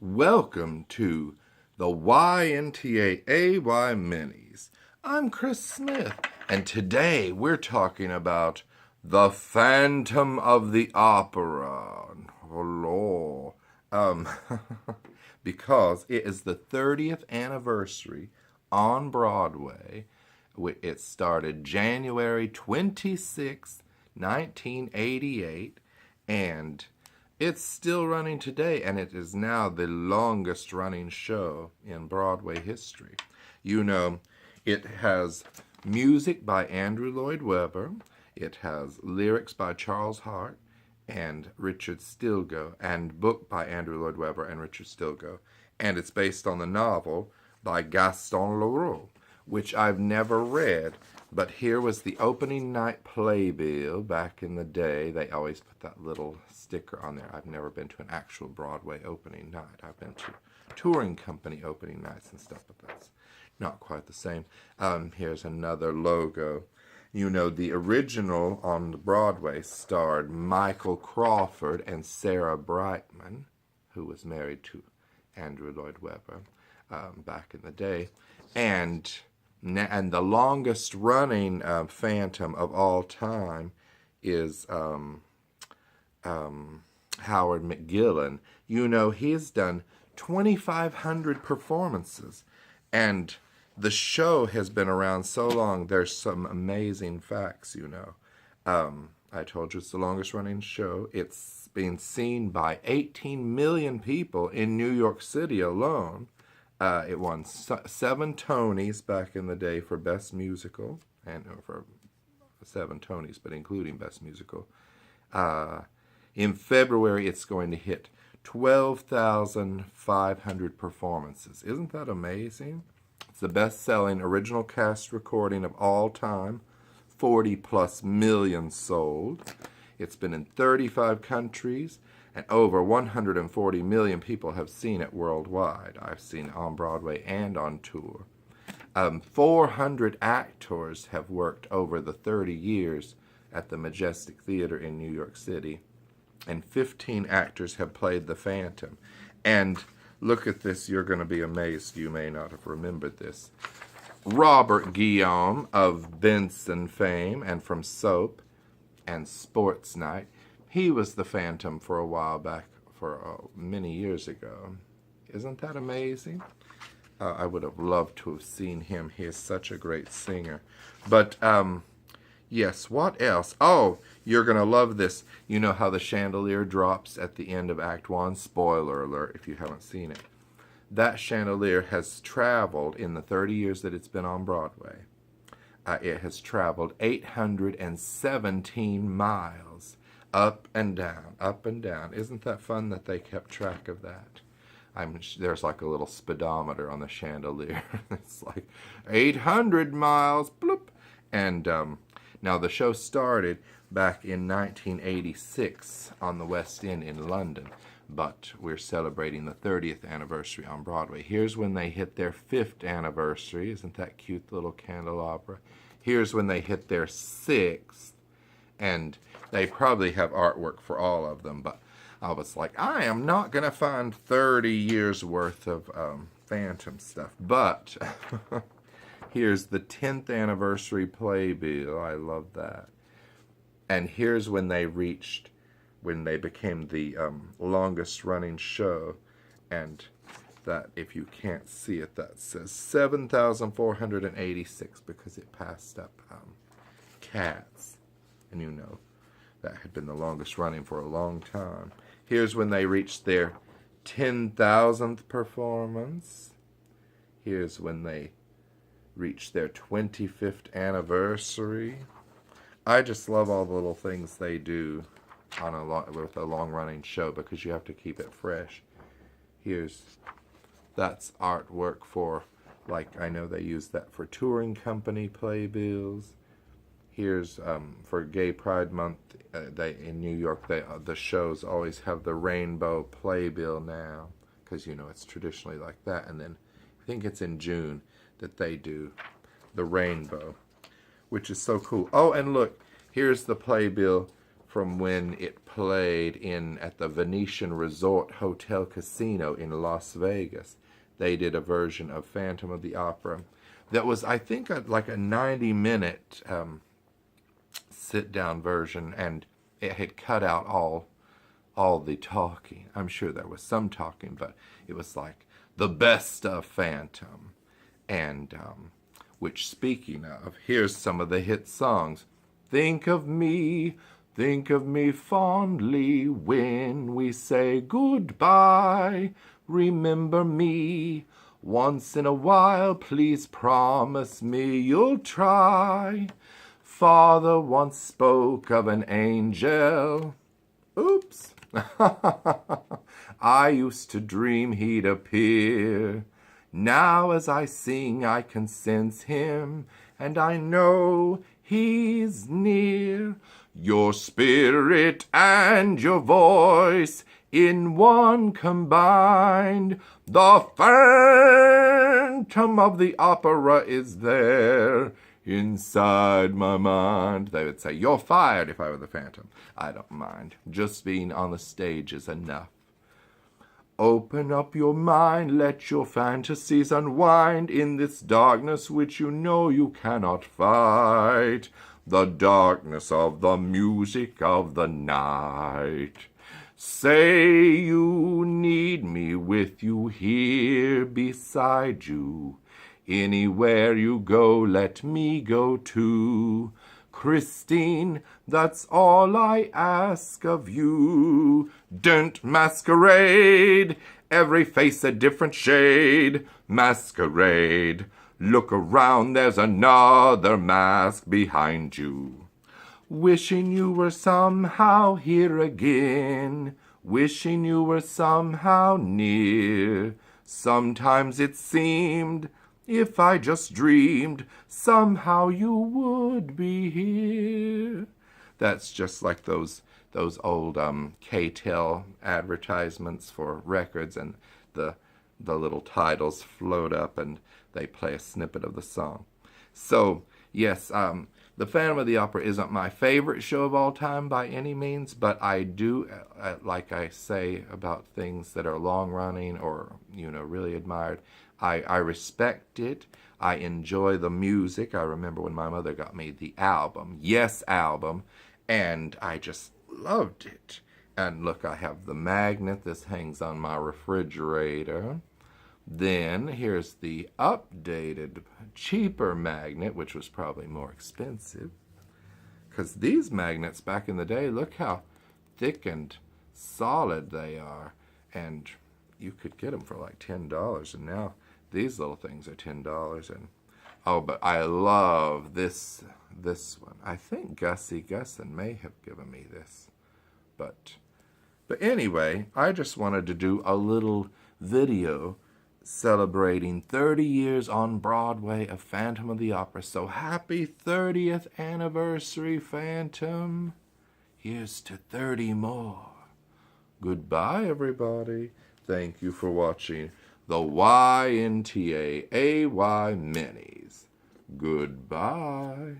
Welcome to the YNTAAY Minis. I'm Chris Smith, and today we're talking about The Phantom of the Opera. Hello. Because it is the 30th anniversary on Broadway. It started January 26th, 1988, and it's still running today, and it is now the longest running show in Broadway history. You know, it has music by Andrew Lloyd Webber, it has lyrics by Charles Hart and Richard Stilgoe, and book by Andrew Lloyd Webber and Richard Stilgoe, and it's based on the novel by Gaston Leroux, which I've never read. But here was the opening night playbill back in the day. They always put that little sticker on there. I've never been to an actual Broadway opening night. I've been to touring company opening nights and stuff, but that's not quite the same. Here's another logo. You know, the original on the Broadway starred Michael Crawford and Sarah Brightman, who was married to Andrew Lloyd Webber back in the day. And the longest running Phantom of all time is Howard McGillen. You know, he's done 2,500 performances, and the show has been around so long. There's some amazing facts, you know. I told you it's the longest running show. It's been seen by 18 million people in New York City alone. It won 7 Tonys back in the day for Best Musical, and for 7 Tonys, but including Best Musical. In February, it's going to hit 12,500 performances. Isn't that amazing? It's the best-selling original cast recording of all time, 40+ million sold. It's been in 35 countries, and over 140 million people have seen it worldwide. I've seen it on Broadway and on tour. 400 actors have worked over the 30 years at the Majestic Theatre in New York City, and 15 actors have played the Phantom. And look at this, you're going to be amazed. You may not have remembered this. Robert Guillaume of Benson fame and from Soap and Sports Night, he was the Phantom for a while back, for many years ago. Isn't that amazing? I would have loved to have seen him. He is such a great singer. But, yes, what else? Oh, you're going to love this. You know how the chandelier drops at the end of Act 1? Spoiler alert if you haven't seen it. That chandelier has traveled, in the 30 years that it's been on Broadway, it has traveled 817 miles. Up and down, up and down. Isn't that fun that they kept track of that? There's like a little speedometer on the chandelier. It's like 800 miles, bloop. And now the show started back in 1986 on the West End in London, but we're celebrating the 30th anniversary on Broadway. Here's when they hit their 5th anniversary. Isn't that cute, little candelabra? Here's when they hit their 6th. And they probably have artwork for all of them, but I was like, I am not going to find 30 years worth of Phantom stuff. But here's the 10th anniversary playbill. I love that. And here's when they became the longest running show. And that, if you can't see it, that says 7,486 because it passed up Cats. And you know, that had been the longest running for a long time. Here's when they reached their 10,000th performance. Here's when they reached their 25th anniversary. I just love all the little things they do with a long-running show because you have to keep it fresh. That's artwork for, like, I know they use that for touring company playbills. Here's for Gay Pride Month. In New York, the shows always have the rainbow playbill now, because you know it's traditionally like that. And then I think it's in June that they do the rainbow, which is so cool. Oh, and look, here's the playbill from when it played at the Venetian Resort Hotel Casino in Las Vegas. They did a version of Phantom of the Opera that was, I think, like a 90-minute sit-down version, and it had cut out all the talking. I'm sure there was some talking, but it was like the best of Phantom. And which, speaking of, here's some of the hit songs. Think of me fondly when we say goodbye. Remember me once in a while, please promise me you'll try. Father once spoke of an angel. Oops. I used to dream he'd appear. Now as I sing I can sense him, and I know he's near. Your spirit and your voice in one combined. The Phantom of the Opera is there inside my mind. They would say, you're fired if I were the Phantom. I don't mind. Just being on the stage is enough. Open up your mind, let your fantasies unwind in this darkness which you know you cannot fight. The darkness of the music of the night. Say you need me with you here beside you. Anywhere you go, let me go too. Christine, that's all I ask of you. Don't masquerade, every face a different shade. Masquerade, look around, there's another mask behind you. Wishing you were somehow here again, wishing you were somehow near. Sometimes it seemed, if I just dreamed, somehow you would be here. That's just like those old K-Tel advertisements for records, and the little titles float up and they play a snippet of the song. So, yes, the Phantom of the Opera isn't my favorite show of all time by any means, but I do, like I say about things that are long-running or, really admired, I respect it. I enjoy the music. I remember when my mother got me the album, Yes album, and I just loved it. And look, I have the magnet. This hangs on my refrigerator. Then here's the updated, cheaper magnet, which was probably more expensive. Because these magnets back in the day, look how thick and solid they are. And you could get them for like $10. And now these little things are $10. And oh, but I love this one. I think Gussie Gussin may have given me this. But anyway, I just wanted to do a little video celebrating 30 years on Broadway of Phantom of the Opera. So happy 30th anniversary, Phantom. Here's to 30 more. Goodbye, everybody. Thank you for watching the YNTAAY Minis. Goodbye.